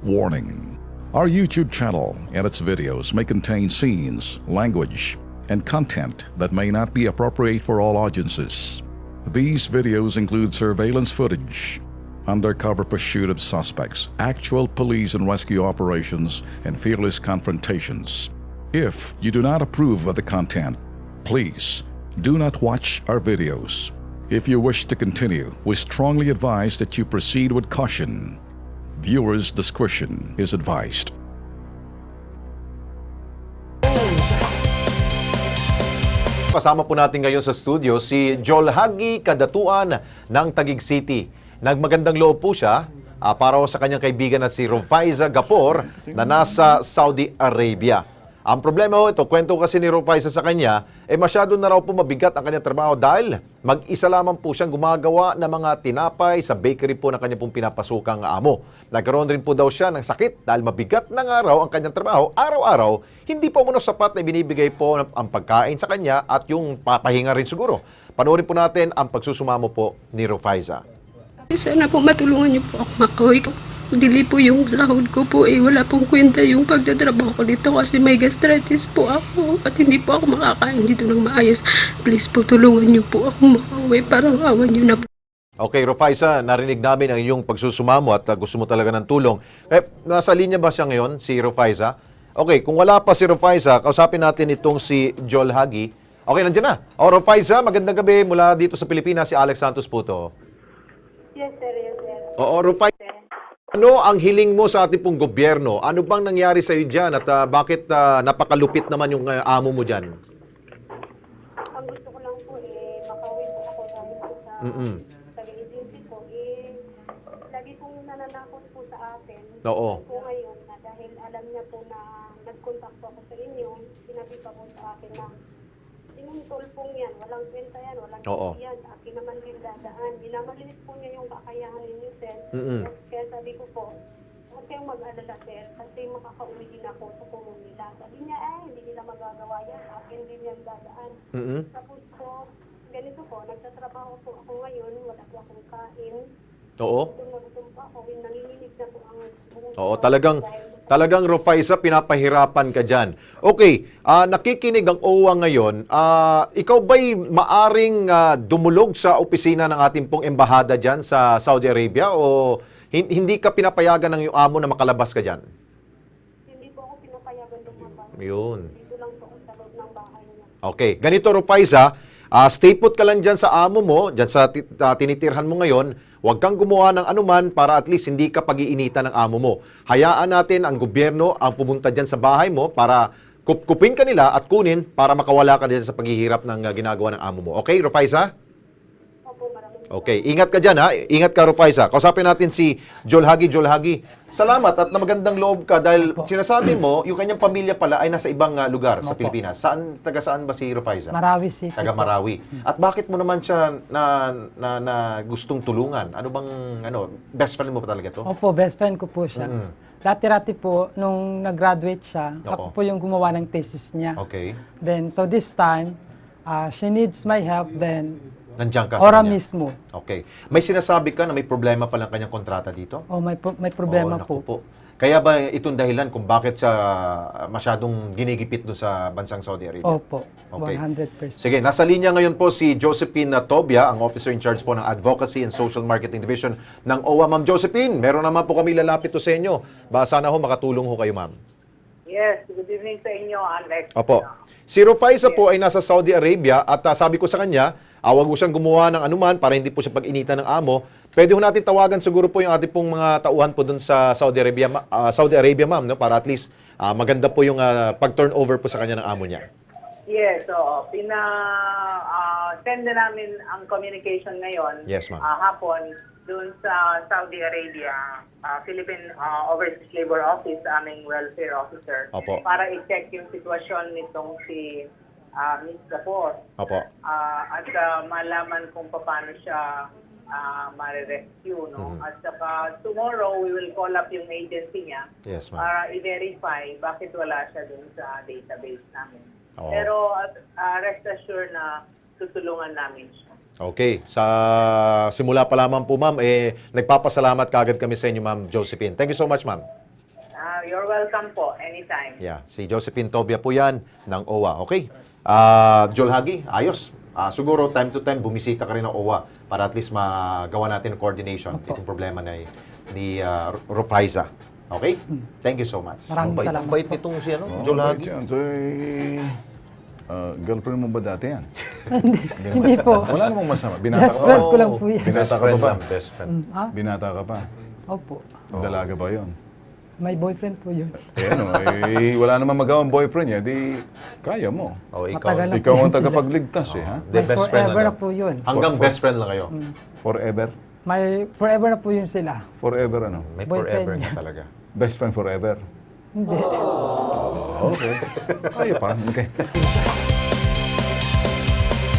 Warning: our YouTube channel and its videos may contain scenes, language, and content that may not be appropriate for all audiences. These videos include surveillance footage, undercover pursuit of suspects, actual police and rescue operations, and fearless confrontations. If you do not approve of the content, please do not watch our videos. If you wish to continue, we strongly advise that you proceed with caution. Viewers' discretion is advised. Kasama po natin ngayon sa studio si Jolhagi Kadatuan ng Taguig City. Nagmagandang loob po siya para sa kanyang kaibigan na si Rufaiza Gapor na nasa Saudi Arabia. Ang problema ho ito, kwento kasi ni Rufaiza sa kanya, masyado na raw po mabigat ang kanyang trabaho dahil mag-isa lamang po siyang gumagawa ng mga tinapay sa bakery po na kanyang pong pinapasukang amo. Nagkaroon rin po daw siya ng sakit dahil mabigat na nga raw ang kanyang trabaho. Araw-araw, hindi po muna sapat na binibigay po ang pagkain sa kanya at yung papahinga rin siguro. Panoorin po natin ang pagsusumamo po ni Rufaiza. Sana po matulungan niyo po ako makauwi ko. Dili po yung sahod ko po wala pong kwenta yung pagtatrabaho ko dito kasi may gastritis po ako at hindi po ako makakain dito ng maayos. Please po tulungan niyo po ako makauwi, parang awan niyo na po. Okay, Rufaiza, narinig namin ang iyong pagsusumamo at gusto mo talaga ng tulong. Nasa linya ba siya ngayon, si Rufaiza? Okay, kung wala pa si Rufaiza, kausapin natin itong si Jolhagi. Okay, nandiyan na. Rufaiza, magandang gabi mula dito sa Pilipinas, si Alex Santos po to. Yes, sir. Yes, sir. Rufaiza. Ano ang hiling mo sa ating pong gobyerno? Ano bang nangyari sa iyo dyan at bakit napakalupit naman yung amo mo dyan? Ang gusto ko lang po makauwi po ako dahil po sa agency po lagi pong nananakot po sa atin. Oo. Po ngayon na dahil alam niya po na nag-contact po ako sa inyo, sinabi pa po sa akin na sinungtol pong yan, walang kwenta yan, walang kwenta yan, akin naman din dadaan. Minamaliit po niya yung kakayahan ninyo, sir. Kaya sabi ko po, huwag kayong mag-alala, sir, kasi makakauwi din ako sa komunila. Sabi niya, hindi nila magagawa yan, akin din yan dadaan. Tapos po, ganito po, nagtatrabaho po ako ngayon, wala po akong kain. Oo. Gutom po ako, nanginginig na po ang buong Oo, talagang Rufaiza, pinapahirapan ka dyan. Okay, nakikinig ang OWA ngayon. Ikaw ba'y maaring dumulog sa opisina ng ating pong embahada dyan sa Saudi Arabia o hindi ka pinapayagan ng iyong amo na makalabas ka dyan? Hindi po ako pinapayagan lumabas. Yun. Dito lang po ako sa loob ng bahay niya. Okay, ganito Rufaiza, stay put ka lang dyan sa amo mo, dyan sa tinitirhan mo ngayon. Huwag kang gumawa ng anuman para at least hindi ka pag-iinitan ng amo mo. Hayaan natin ang gobyerno ang pumunta dyan sa bahay mo para kupin ka nila at kunin para makawala ka dyan sa paghihirap ng ginagawa ng amo mo. Okay, Rufaiza? Opo, maraming Okay, ingat ka dyan ha. Ingat ka, Rufaiza. Kausapin natin si Jolhagi. Jolhagi, salamat at na magandang loob ka dahil sinasabi mo, yung kanyang pamilya pala ay nasa ibang lugar sa Pilipinas. Taga saan ba si Rufaiza? Marawi City. Taga Marawi. At bakit mo naman siya na gustong tulungan? Ano bang, best friend mo pa talaga to? Opo, best friend ko po siya. Dati-rati po, nung nag-graduate siya, ako po yung gumawa ng thesis niya. Okay. Then, so this time, she needs my help, then, Nandiyan ka sa ora kanya? mismo. Okay. May sinasabi ka na may problema pa lang kanyang kontrata dito? Oh, may problema naku po. Kaya ba itong dahilan kung bakit siya masyadong ginigipit doon sa bansang Saudi Arabia? Opo, Okay. 100%. Sige, nasa linya ngayon po si Josephine Tobia, ang officer in charge po ng Advocacy and Social Marketing Division ng OWA. Ma'am Josephine, meron naman po kami lalapit to sa inyo. Sana ho makatulong ho kayo, ma'am. Yes, good evening sa inyo, Alex. Opo. Si Rufaiza po ay nasa Saudi Arabia at sabi ko sa kanya, huwag mo siyang gumawa ng anuman para hindi po siya pag-initan ng amo. Pwede ho natin tawagan siguro po yung ating pong mga tauhan po dun sa Saudi Arabia, ma'am, no? Para at least maganda po yung pag-turnover po sa kanya ng amo niya. Yes, so send na namin ang communication ngayon. Yes, ma'am. Hapon doon sa Saudi Arabia, Philippine Overseas Labor Office, aming welfare officer. Opo. Para i-check yung sitwasyon nitong si Ms. Gapor. Opo. At malaman kung paano siya ma-rescue, no? At saka tomorrow we will call up yung agency niya Yes, ma'am. para i-verify bakit wala siya dun sa database namin. Oo. Pero rest assured na tutulungan namin siya. Okay. Sa simula pa lamang po, ma'am, nagpapasalamat kaagad kami sa inyo, ma'am Josephine. Thank you so much, ma'am. You're welcome po, anytime. Yeah, si Josephine Tobia po yan ng OWA. Okay. Joel Hagi, ayos. Siguro time to time bumisita ka rin ng OWA para at least magawa natin ang coordination itong problema ni Rufaiza. Okay? Thank you so much. Maraming salamat Bait po. nitong si Joel Hagi. So, girlfriend mo ba dati yan? Hindi po. Wala namang masama. Binata Best ka friend pa? ko lang po yan. Binata ka pa ba? Best friend. Binata ka pa? Opo. Dalaga ba yun? May boyfriend po yun. Wala namang magawang boyfriend niya, di kaya mo. Oh, ikaw. Matagal na. Ikaw ang tagapagligtas ha? The May best friend forever lang na po yun. Hanggang best friend lang kayo. Forever? May forever na po yun sila. Forever ano? May Boyfriend forever niya. na talaga. Best friend forever? Hindi. Okay. Kaya pa. Okay.